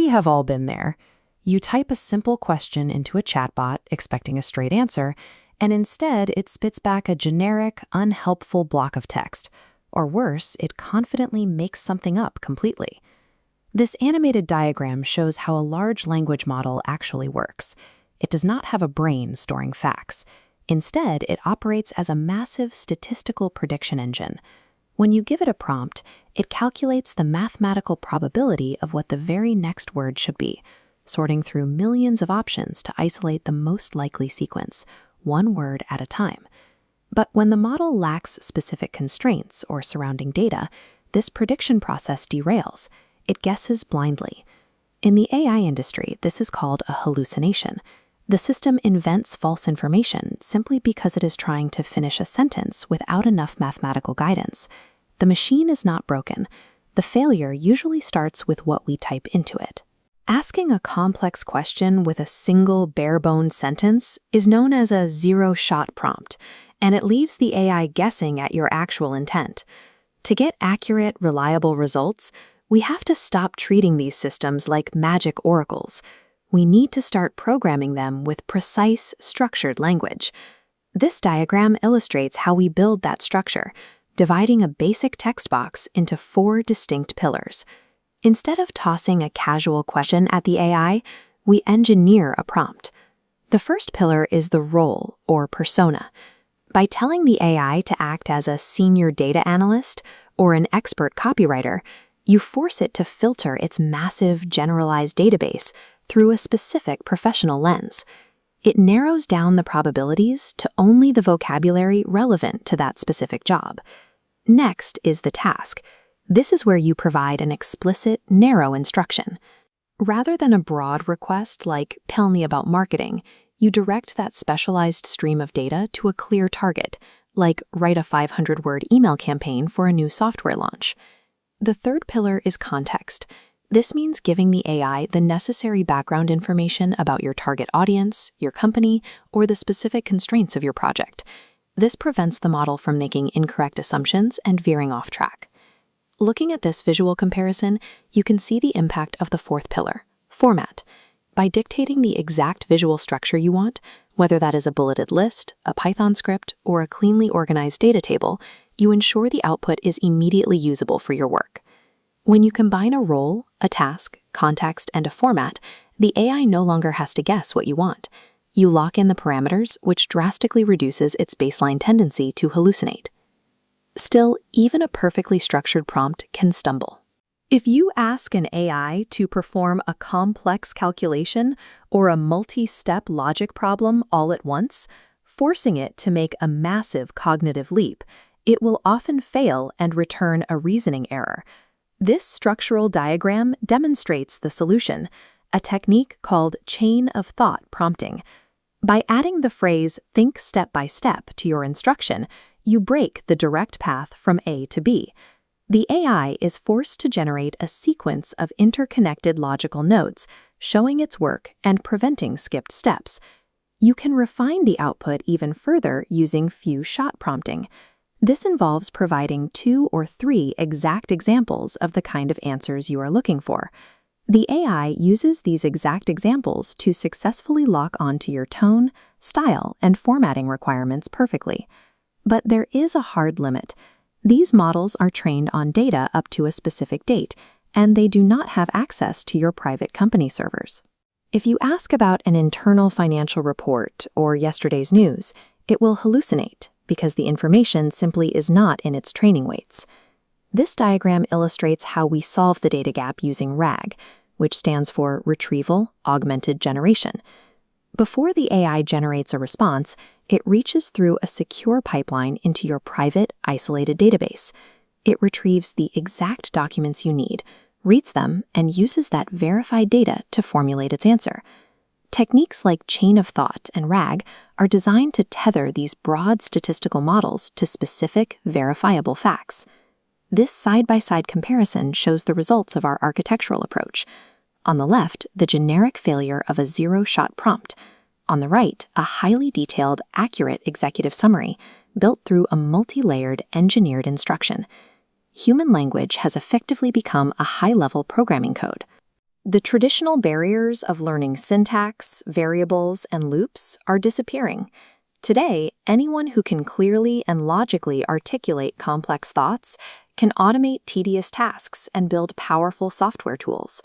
We have all been there. You type a simple question into a chatbot expecting a straight answer, and instead it spits back a generic, unhelpful block of text. Or worse, it confidently makes something up completely. This animated diagram shows how a large language model actually works. It does not have a brain storing facts. Instead, it operates as a massive statistical prediction engine. When you give it a prompt, it calculates the mathematical probability of what the very next word should be, sorting through millions of options to isolate the most likely sequence, one word at a time. But when the model lacks specific constraints or surrounding data, this prediction process derails. It guesses blindly. In the AI industry, this is called a hallucination. The system invents false information simply because it is trying to finish a sentence without enough mathematical guidance. The machine is not broken. The failure usually starts with what we type into it. Asking a complex question with a single bare-bones sentence is known as a zero-shot prompt, and it leaves the AI guessing at your actual intent. To get accurate, reliable results, we have to stop treating these systems like magic oracles. We need to start programming them with precise, structured language. This diagram illustrates how we build that structure, dividing a basic text box into 4 distinct pillars. Instead of tossing a casual question at the AI, we engineer a prompt. The first pillar is the role, or persona. By telling the AI to act as a senior data analyst or an expert copywriter, you force it to filter its massive, generalized database through a specific professional lens. It narrows down the probabilities to only the vocabulary relevant to that specific job. Next is the task. This is where you provide an explicit, narrow instruction. Rather than a broad request like, "Tell me about marketing," you direct that specialized stream of data to a clear target, like write a 500-word email campaign for a new software launch. The third pillar is context. This means giving the AI the necessary background information about your target audience, your company, or the specific constraints of your project. This prevents the model from making incorrect assumptions and veering off track. Looking at this visual comparison, you can see the impact of the fourth pillar, format. By dictating the exact visual structure you want, whether that is a bulleted list, a Python script, or a cleanly organized data table, you ensure the output is immediately usable for your work. When you combine a role, a task, context, and a format, the AI no longer has to guess what you want. You lock in the parameters, which drastically reduces its baseline tendency to hallucinate. Still, even a perfectly structured prompt can stumble. If you ask an AI to perform a complex calculation or a multi-step logic problem all at once, forcing it to make a massive cognitive leap, it will often fail and return a reasoning error. This structural diagram demonstrates the solution, a technique called chain of thought prompting. By adding the phrase "think step by step" to your instruction, you break the direct path from A to B. The AI is forced to generate a sequence of interconnected logical nodes, showing its work and preventing skipped steps. You can refine the output even further using few-shot prompting. This involves providing 2 or 3 exact examples of the kind of answers you are looking for. The AI uses these exact examples to successfully lock onto your tone, style, and formatting requirements perfectly. But there is a hard limit. These models are trained on data up to a specific date, and they do not have access to your private company servers. If you ask about an internal financial report or yesterday's news, it will hallucinate because the information simply is not in its training weights. This diagram illustrates how we solve the data gap using RAG, which stands for Retrieval Augmented Generation. Before the AI generates a response, it reaches through a secure pipeline into your private, isolated database. It retrieves the exact documents you need, reads them, and uses that verified data to formulate its answer. Techniques like chain of thought and RAG are designed to tether these broad statistical models to specific, verifiable facts. This side-by-side comparison shows the results of our architectural approach. On the left, the generic failure of a zero-shot prompt. On the right, a highly detailed, accurate executive summary built through a multi-layered, engineered instruction. Human language has effectively become a high-level programming code. The traditional barriers of learning syntax, variables, and loops are disappearing. Today, anyone who can clearly and logically articulate complex thoughts can automate tedious tasks and build powerful software tools.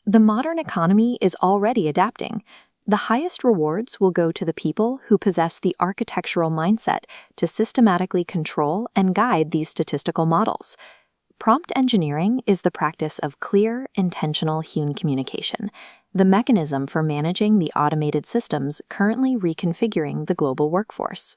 The modern economy is already adapting. The highest rewards will go to the people who possess the architectural mindset to systematically control and guide these statistical models. Prompt engineering is the practice of clear, intentional human communication, the mechanism for managing the automated systems currently reconfiguring the global workforce.